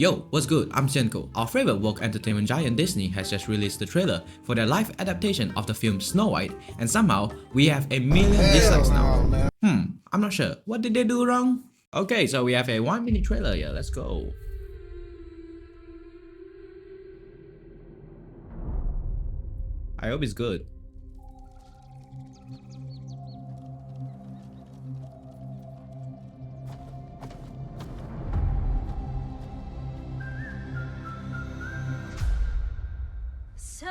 Yo, what's good? I'm Senko. Our favorite woke entertainment giant Disney has just released the trailer for their live adaptation of the film Snow White, and somehow we have a million dislikes now. I'm not sure. What did they do wrong? Okay, so we have a 1 minute trailer here. Let's go. I hope it's good. So,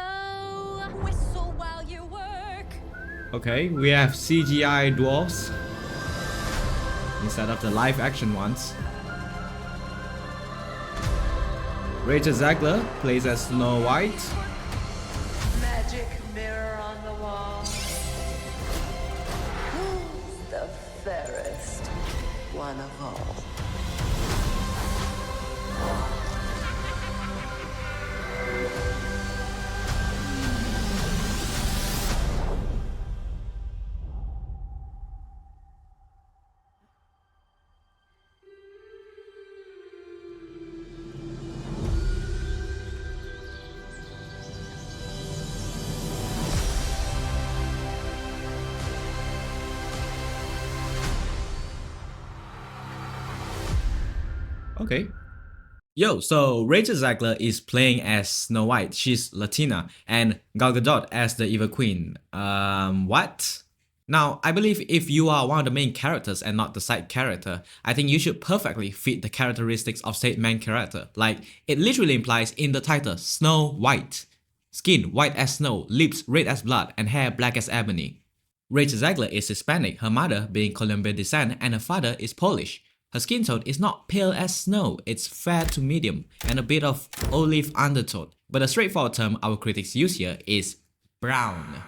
whistle while you work. Okay, we have CGI dwarfs instead of the live action ones. Rachel Zegler plays as Snow White. Magic mirror on the wall. Who's the fairest one of all? Okay. Yo, so Rachel Zegler is playing as Snow White. She's Latina, and Gal Gadot as the Evil Queen. What? Now, I believe if you are one of the main characters and not the side character, I think you should perfectly fit the characteristics of said main character. Like, it literally implies in the title, Snow White. Skin white as snow, lips red as blood, and hair black as ebony. Rachel Zegler is Hispanic, her mother being Colombian descent, and her father is Polish. Her skin tone is not pale as snow, it's fair to medium and a bit of olive undertone. But the straightforward term our critics use here is brown.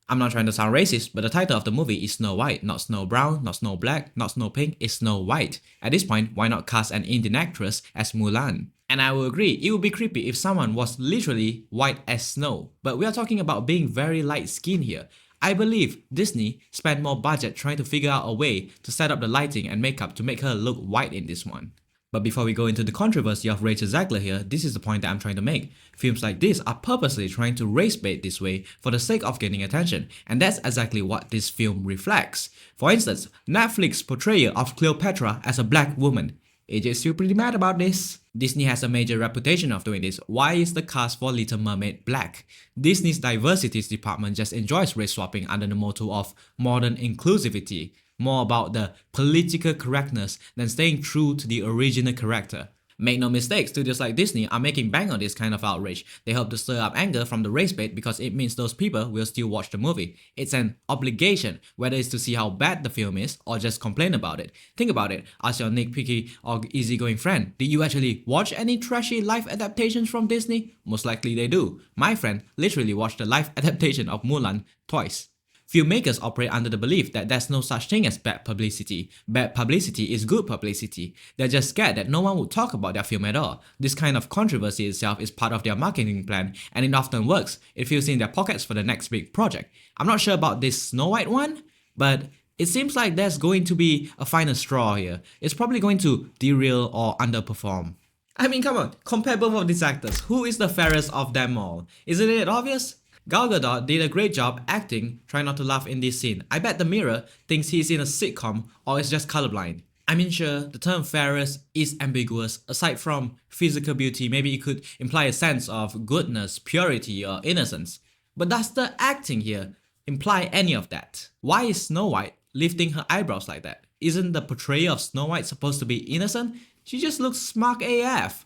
I'm not trying to sound racist, but the title of the movie is Snow White, not Snow Brown, not Snow Black, not Snow Pink, it's Snow White. At this point, why not cast an Indian actress as Mulan? And I will agree, it would be creepy if someone was literally white as snow. But we are talking about being very light skinned here. I believe Disney spent more budget trying to figure out a way to set up the lighting and makeup to make her look white in this one. But before we go into the controversy of Rachel Zegler here, this is the point that I'm trying to make. Films like this are purposely trying to race bait this way for the sake of gaining attention, and that's exactly what this film reflects. For instance, Netflix's portrayal of Cleopatra as a black woman. AJ's still pretty mad about this. Disney has a major reputation of doing this. Why is the cast for Little Mermaid black? Disney's diversities department just enjoys race swapping under the motto of modern inclusivity. More about the political correctness than staying true to the original character. Make no mistake, studios like Disney are making bang on this kind of outrage. They hope to stir up anger from the race bait because it means those people will still watch the movie. It's an obligation, whether it's to see how bad the film is or just complain about it. Think about it, ask your nitpicky or easygoing friend, did you actually watch any trashy live adaptations from Disney? Most likely they do. My friend literally watched the live adaptation of Mulan twice. Filmmakers operate under the belief that there's no such thing as bad publicity. Bad publicity is good publicity. They're just scared that no one would talk about their film at all. This kind of controversy itself is part of their marketing plan, and it often works. It fills in their pockets for the next big project. I'm not sure about this Snow White one, but it seems like there's going to be a final straw here. It's probably going to derail or underperform. I mean, come on, compare both of these actors. Who is the fairest of them all? Isn't it obvious? Gal Gadot did a great job acting, try not to laugh in this scene. I bet the mirror thinks he's in a sitcom or is just colorblind. I mean, sure, the term fairest is ambiguous. Aside from physical beauty, maybe it could imply a sense of goodness, purity, or innocence. But does the acting here imply any of that? Why is Snow White lifting her eyebrows like that? Isn't the portrayal of Snow White supposed to be innocent? She just looks smug AF.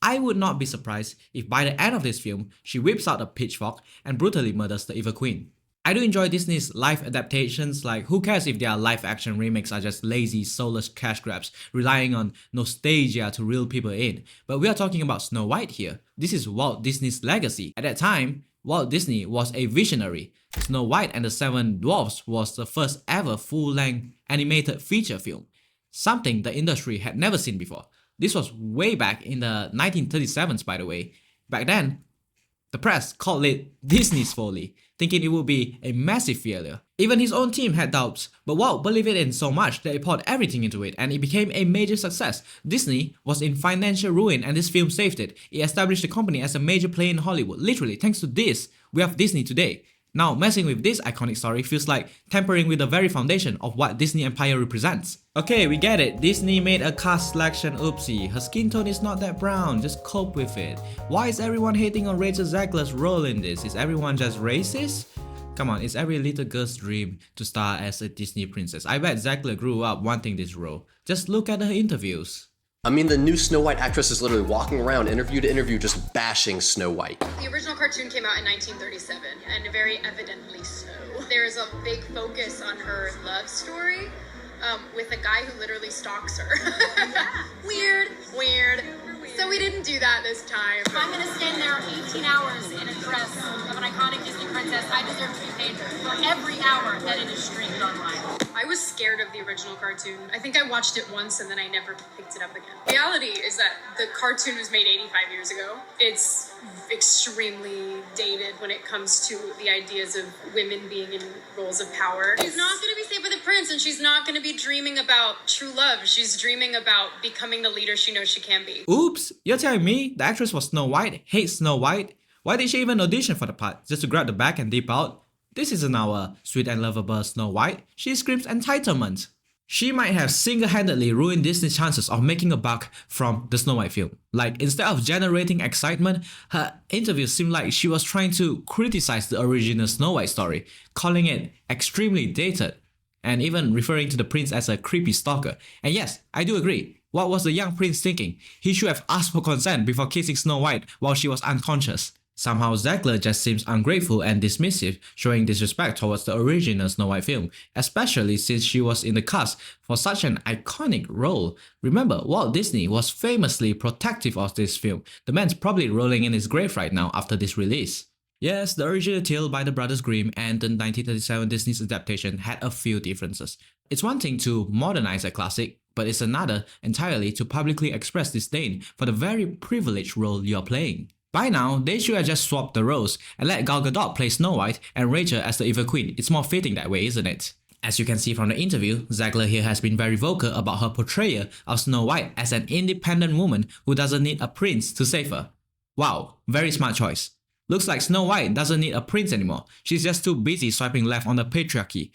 I would not be surprised if by the end of this film, she whips out a pitchfork and brutally murders the Evil Queen. I do enjoy Disney's live adaptations, like who cares if their live action remakes are just lazy, soulless cash grabs, relying on nostalgia to reel people in. But we are talking about Snow White here. This is Walt Disney's legacy. At that time, Walt Disney was a visionary. Snow White and the Seven Dwarfs was the first ever full-length animated feature film, something the industry had never seen before. This was way back in the 1937s, by the way. Back then, the press called it Disney's folly, thinking it would be a massive failure. Even his own team had doubts, but Walt believed it in so much that he poured everything into it and it became a major success. Disney was in financial ruin and this film saved it. It established the company as a major player in Hollywood. Literally, thanks to this, we have Disney today. Now, messing with this iconic story feels like tampering with the very foundation of what Disney Empire represents. Okay, we get it. Disney made a cast selection oopsie. Her skin tone is not that brown, just cope with it. Why is everyone hating on Rachel Zegler's role in this? Is everyone just racist? Come on, it's every little girl's dream to star as a Disney princess. I bet Zegler grew up wanting this role. Just look at her interviews. I mean, the new Snow White actress is literally walking around interview to interview just bashing Snow White. The original cartoon came out in 1937, and very evidently so. There is a big focus on her love story with a guy who literally stalks her. Weird. So we didn't do that this time. If I'm gonna stand there 18 hours in a dress of an iconic Disney princess, I deserve to be paid for every hour that it is streamed online. I was scared of the original cartoon. I think I watched it once and then I never picked it up again. Reality is that the cartoon was made 85 years ago. It's extremely dated when it comes to the ideas of women being in roles of power. She's not going to be saved by the prince, and she's not going to be dreaming about true love. She's dreaming about becoming the leader she knows she can be. Oops, you're telling me the actress was Snow White, hates Snow White? Why did she even audition for the part? Just to grab the bag and dip out? This isn't our sweet and lovable Snow White. She screams entitlement. She might have single-handedly ruined Disney's chances of making a buck from the Snow White film. Like, instead of generating excitement, her interviews seemed like she was trying to criticize the original Snow White story, calling it extremely dated, and even referring to the prince as a creepy stalker. And yes, I do agree. What was the young prince thinking? He should have asked for consent before kissing Snow White while she was unconscious. Somehow Zegler just seems ungrateful and dismissive, showing disrespect towards the original Snow White film, especially since she was in the cast for such an iconic role. Remember, Walt Disney was famously protective of this film. The man's probably rolling in his grave right now after this release. Yes, the original tale by the Brothers Grimm and the 1937 Disney's adaptation had a few differences. It's one thing to modernize a classic, but it's another entirely to publicly express disdain for the very privileged role you're playing. By now, they should have just swapped the roles and let Gal Gadot play Snow White and Rachel as the Evil Queen. It's more fitting that way, isn't it? As you can see from the interview, Zegler here has been very vocal about her portrayal of Snow White as an independent woman who doesn't need a prince to save her. Wow, very smart choice. Looks like Snow White doesn't need a prince anymore. She's just too busy swiping left on the patriarchy.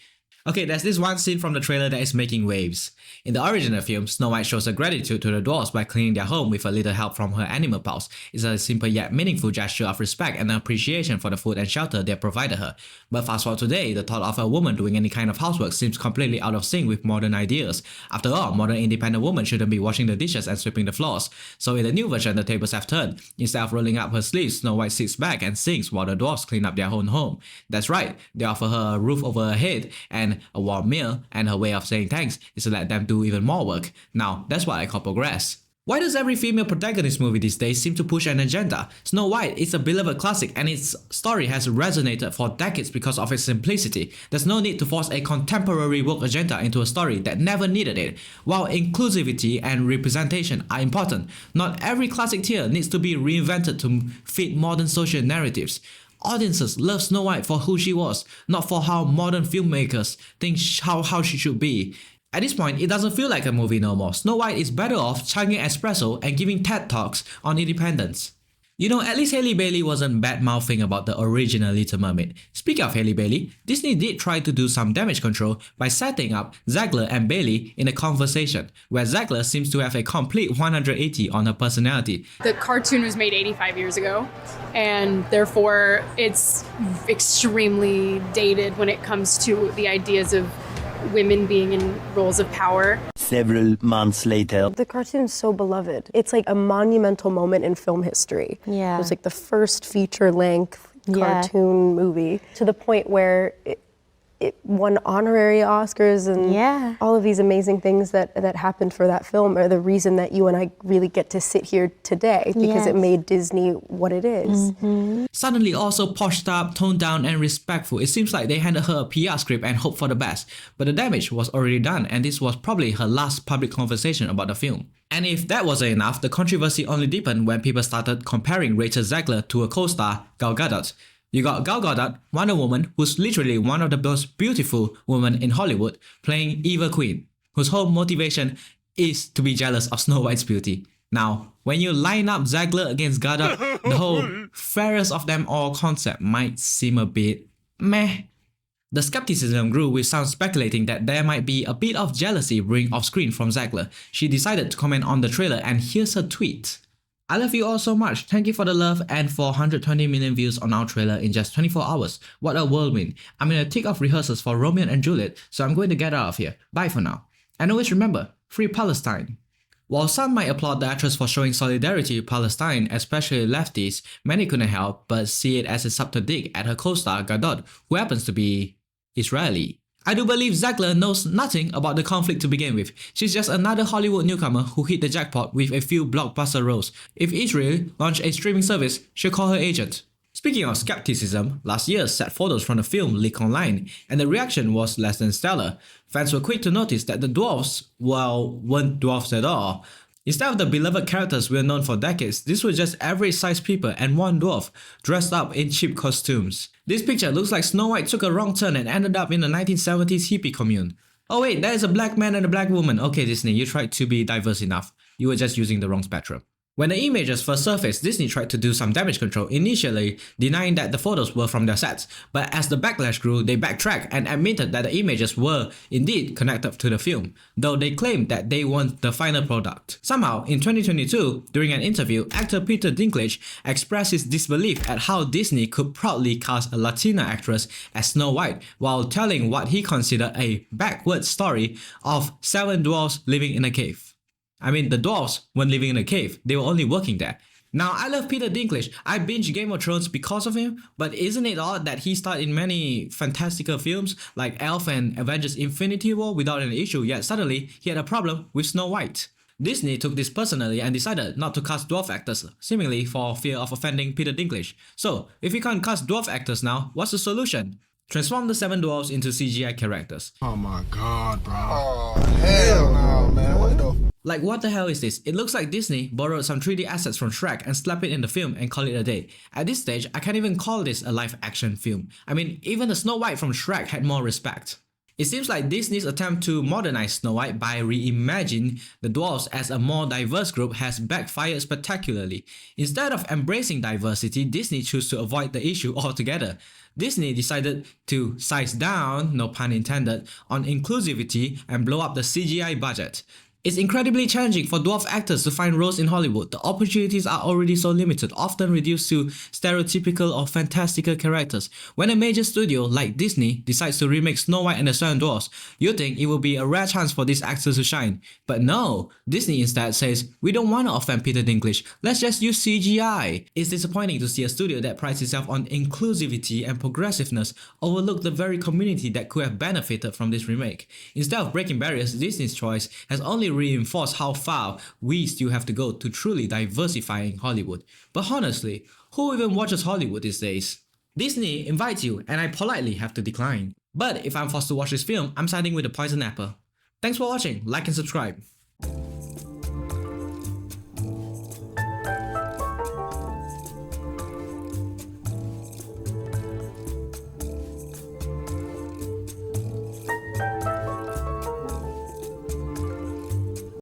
Okay, there's this one scene from the trailer that is making waves. In the original film, Snow White shows her gratitude to the dwarves by cleaning their home with a little help from her animal pals. It's a simple yet meaningful gesture of respect and appreciation for the food and shelter they provided her. But fast forward today, the thought of a woman doing any kind of housework seems completely out of sync with modern ideas. After all, modern independent women shouldn't be washing the dishes and sweeping the floors. So in the new version, the tables have turned. Instead of rolling up her sleeves, Snow White sits back and sings while the dwarves clean up their own home. That's right, they offer her a roof over her head and a warm meal, and her way of saying thanks is to let them do even more work. Now, that's what I call progress. Why does every female protagonist movie these days seem to push an agenda? Snow White is a beloved classic and its story has resonated for decades because of its simplicity. There's no need to force a contemporary woke agenda into a story that never needed it. While inclusivity and representation are important, not every classic tale needs to be reinvented to fit modern social narratives. Audiences love Snow White for who she was, not for how modern filmmakers think how she should be. At this point, it doesn't feel like a movie no more. Snow White is better off chugging espresso and giving TED Talks on independence. You know, at least Halle Bailey wasn't bad-mouthing about the original Little Mermaid. Speaking of Halle Bailey, Disney did try to do some damage control by setting up Zegler and Bailey in a conversation, where Zegler seems to have a complete 180 on her personality. The cartoon was made 85 years ago, and therefore it's extremely dated when it comes to the ideas of women being in roles of power. Several months later. The cartoon's so beloved. It's like a monumental moment in film history. Yeah. It was like the first feature-length cartoon movie, to the point where it won honorary Oscars and all of these amazing things that happened for that film are the reason that you and I really get to sit here today, because it made Disney what it is. Suddenly also poshed up, toned down and respectful. It seems like they handed her a PR script and hoped for the best. But the damage was already done and this was probably her last public conversation about the film. And if that wasn't enough, the controversy only deepened when people started comparing Rachel Zegler to a co-star, Gal Gadot. You got Gal Gadot, Wonder Woman, who's literally one of the most beautiful women in Hollywood, playing Eva Queen, whose whole motivation is to be jealous of Snow White's beauty. Now, when you line up Zegler against Gadot, the whole fairest of them all concept might seem a bit meh. The skepticism grew with some speculating that there might be a bit of jealousy brewing off screen from Zegler. She decided to comment on the trailer, and here's her tweet. I love you all so much. Thank you for the love and for 120 million views on our trailer in just 24 hours. What a whirlwind. I'm in a thick of rehearsals for Romeo and Juliet, so I'm going to get out of here. Bye for now. And always remember, free Palestine. While some might applaud the actress for showing solidarity with Palestine, especially lefties, many couldn't help but see it as a subtle dig at her co-star Gadot, who happens to be Israeli. I do believe Zegler knows nothing about the conflict to begin with. She's just another Hollywood newcomer who hit the jackpot with a few blockbuster roles. If Israel launched a streaming service, she'll call her agent. Speaking of skepticism, last year set photos from the film leaked online, and the reaction was less than stellar. Fans were quick to notice that the dwarves, well, weren't dwarves at all. Instead of the beloved characters we're known for decades, these were just average-sized people and one dwarf, dressed up in cheap costumes. This picture looks like Snow White took a wrong turn and ended up in the 1970s hippie commune. Oh wait, there is a black man and a black woman. Okay Disney, you tried to be diverse enough. You were just using the wrong spectrum. When the images first surfaced, Disney tried to do some damage control, initially denying that the photos were from their sets, but as the backlash grew, they backtracked and admitted that the images were indeed connected to the film, though they claimed that they weren't the final product. Somehow, in 2022, during an interview, actor Peter Dinklage expressed his disbelief at how Disney could proudly cast a Latina actress as Snow White, while telling what he considered a backward story of 7 dwarves living in a cave. I mean, the dwarves weren't living in a cave, they were only working there. Now, I love Peter Dinklage. I binge Game of Thrones because of him, but isn't it odd that he starred in many fantastical films like Elf and Avengers Infinity War without an issue, yet suddenly he had a problem with Snow White? Disney took this personally and decided not to cast dwarf actors, seemingly for fear of offending Peter Dinklage. So, if you can't cast dwarf actors now, what's the solution? Transform the 7 dwarves into CGI characters. Oh my god, bro. Oh, hell no, man. What the... Like, what the hell is this? It looks like Disney borrowed some 3D assets from Shrek and slapped it in the film and call it a day. At this stage, I can't even call this a live-action film. I mean, even the Snow White from Shrek had more respect. It seems like Disney's attempt to modernize Snow White by reimagining the dwarves as a more diverse group has backfired spectacularly. Instead of embracing diversity, Disney chose to avoid the issue altogether. Disney decided to size down, no pun intended, on inclusivity and blow up the CGI budget. It's incredibly challenging for dwarf actors to find roles in Hollywood. The opportunities are already so limited, often reduced to stereotypical or fantastical characters. When a major studio like Disney decides to remake Snow White and the 7 Dwarfs, you'd think it will be a rare chance for these actors to shine. But no, Disney instead says, we don't want to offend Peter Dinklage, let's just use CGI. It's disappointing to see a studio that prides itself on inclusivity and progressiveness overlook the very community that could have benefited from this remake. Instead of breaking barriers, Disney's choice has only reinforce how far we still have to go to truly diversifying Hollywood. But honestly, who even watches Hollywood these days? Disney invites you and I politely have to decline. But if I'm forced to watch this film, I'm siding with the poison apple. Thanks for watching, like and subscribe.